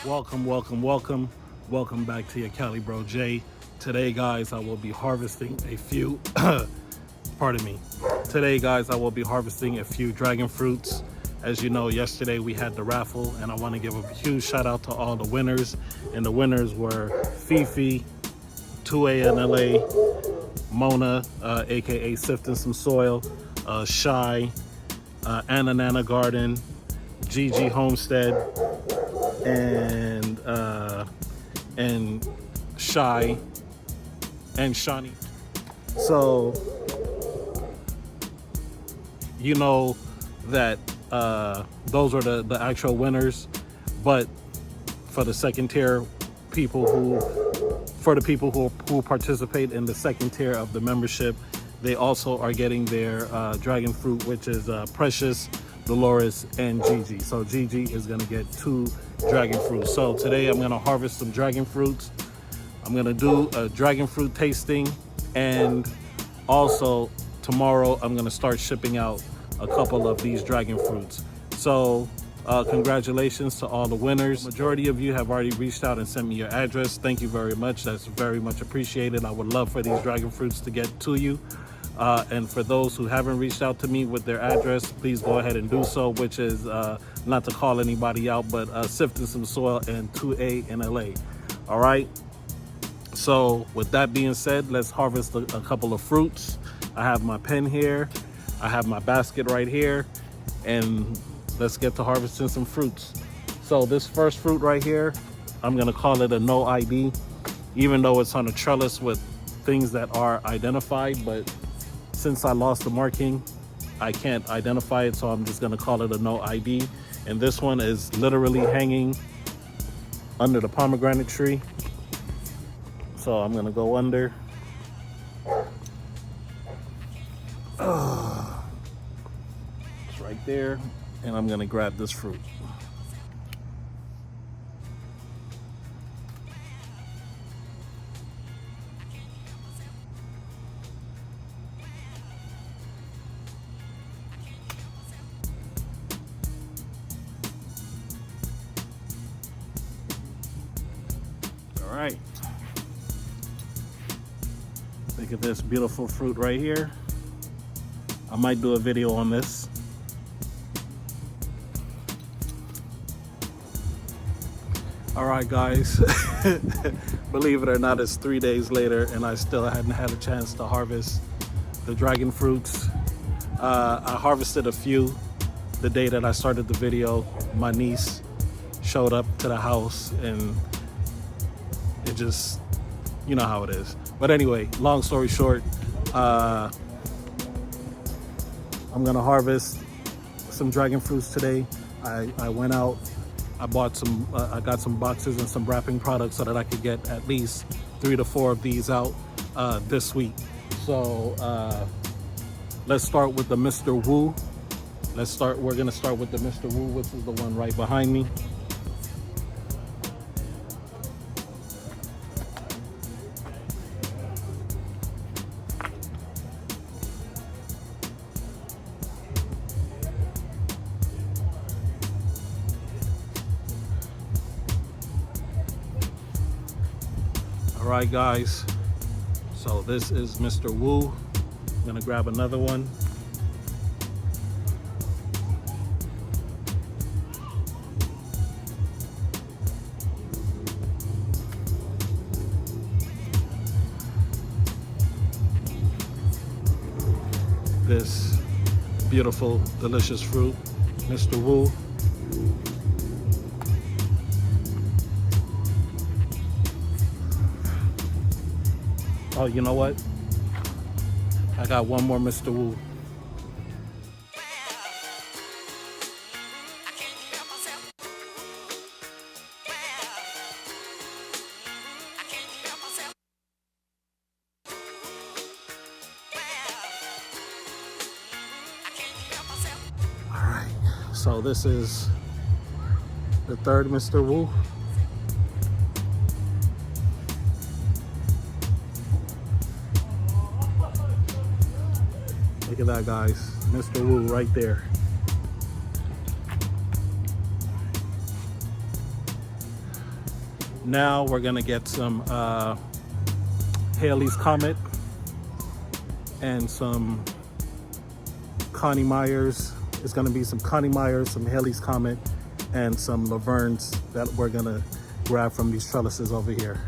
Welcome back to your Cali Bro J. Today, guys, I will be harvesting a few, pardon me. Today, guys, I will be harvesting a few dragon fruits. As you know, yesterday we had the raffle, and I want to give a huge shout out to all the winners. And the winners were Fifi, 2A in LA, Mona, aka Sifting Some Soil, Shy, Anna Nana Garden, Gigi Homestead, and Shy and Shawnee. So you know that those are the actual winners, but for the second tier people who participate in the second tier of the membership, they also are getting their dragon fruit, which is Precious, Dolores, and Gigi. So Gigi is gonna get 2 dragon fruits. So today I'm gonna harvest some dragon fruits. I'm gonna do a dragon fruit tasting, and also tomorrow I'm gonna start shipping out a couple of these dragon fruits. So congratulations to all the winners. Majority of you have already reached out and sent me your address. Thank you very much. That's very much appreciated. I would love for these dragon fruits to get to you. And for those who haven't reached out to me with their address, please go ahead and do so, which is not to call anybody out, but Sifting Some Soil and 2A in LA. All right. So with that being said, let's harvest a couple of fruits. I have my pen here. I have my basket right here, and let's get to harvesting some fruits. So this first fruit right here, I'm gonna call it a no ID, even though it's on a trellis with things that are identified, but since I lost the marking, I can't identify it, so I'm just gonna call it a no ID. And this one is literally hanging under the pomegranate tree. So I'm gonna go under. It's right there, and I'm gonna grab this fruit. All right. Look at this beautiful fruit right here. I might do a video on this. All right, guys. Believe it or not, it's 3 days later, and I still hadn't had a chance to harvest the dragon fruits. I harvested a few the day that I started the video. My niece showed up to the house, and it just, you know how it is. But anyway, long story short, I'm gonna harvest some dragon fruits today. I went out, I bought some, I got some boxes and some wrapping products so that I could get at least 3 to 4 of these out this week. So let's start with the Mr. Wu. We're gonna start with the Mr. Wu, which is the one right behind me. All right, guys, so this is Mr. Wu. I'm gonna grab another one. This beautiful, delicious fruit, Mr. Wu. Oh, you know what? I got one more Mr. Wu. All right, so this is the third Mr. Wu. Look at that, guys. Mr. Wu right there. Now we're gonna get some Halley's Comet and some Connie Myers. It's gonna be some Connie Myers, some Halley's Comet, and some Laverne's that we're gonna grab from these trellises over here.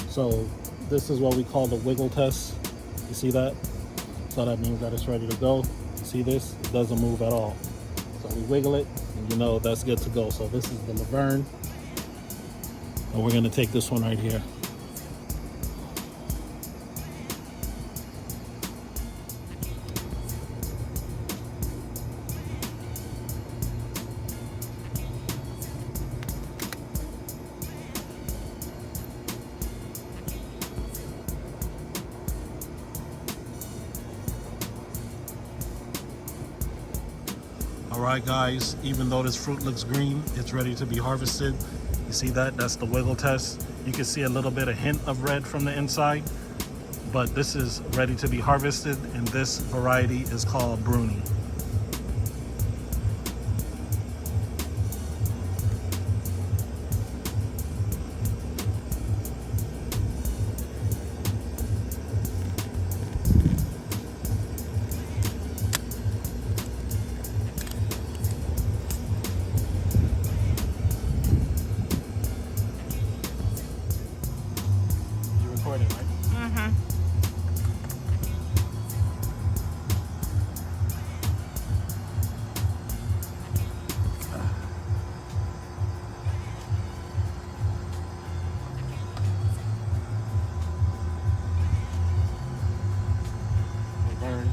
So this is what we call the wiggle test. You see that? So that means that it's ready to go. You see this? It doesn't move at all. So we wiggle it and you know that's good to go. So this is the Laverne. And we're gonna take this one right here. All right, guys, even though this fruit looks green, it's ready to be harvested. You see that? That's the wiggle test. You can see a little bit of hint of red from the inside, but this is ready to be harvested, and this variety is called Bruni. Right? Mm-hmm. Laverne.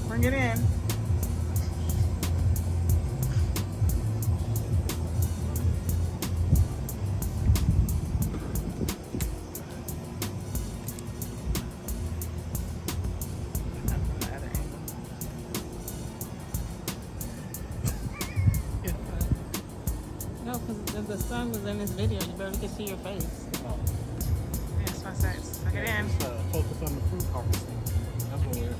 Bring it in. No, because the sun was in this video, you barely could see your face. Oh. That's what I said. Suck it in. Focus on the fruit harvesting. That's what we're.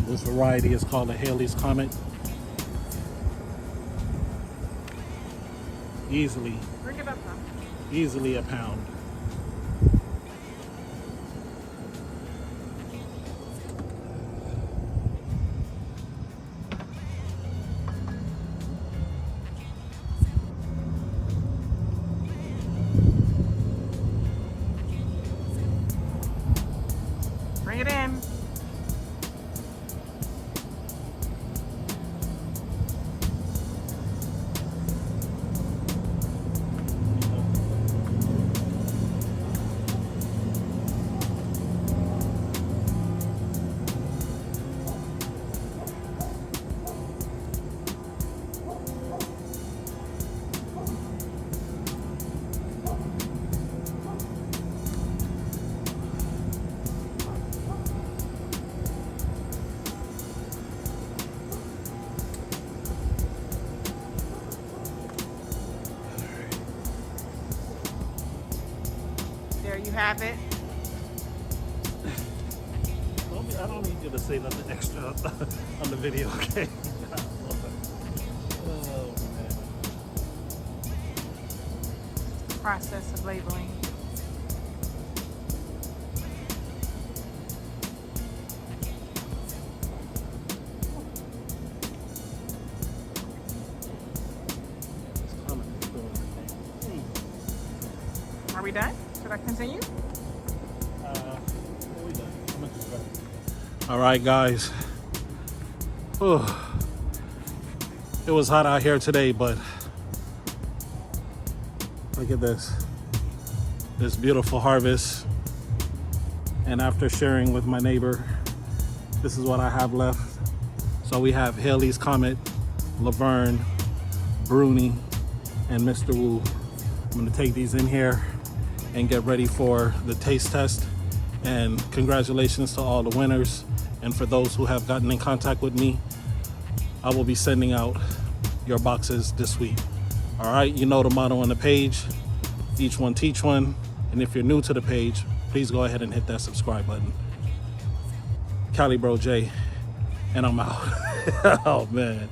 This variety is called a Halley's Comet. Easily Bring it up, huh? a pound. Bring it in. you have it. I don't need you to say nothing extra on the video, okay? Oh, man. Process of labeling. Are we done? Should I continue? All right, guys. Whew. It was hot out here today, but look at this beautiful harvest. And after sharing with my neighbor, this is what I have left. So we have Haley's Comet, Laverne, Bruni, and Mr. Wu. I'm gonna take these in here and get ready for the taste test. And congratulations to all the winners. And for those who have gotten in contact with me, I will be sending out your boxes this week. All right, you know the motto on the page, each one teach one. And if you're new to the page, please go ahead and hit that subscribe button. Cali Bro J, and I'm out. Oh man.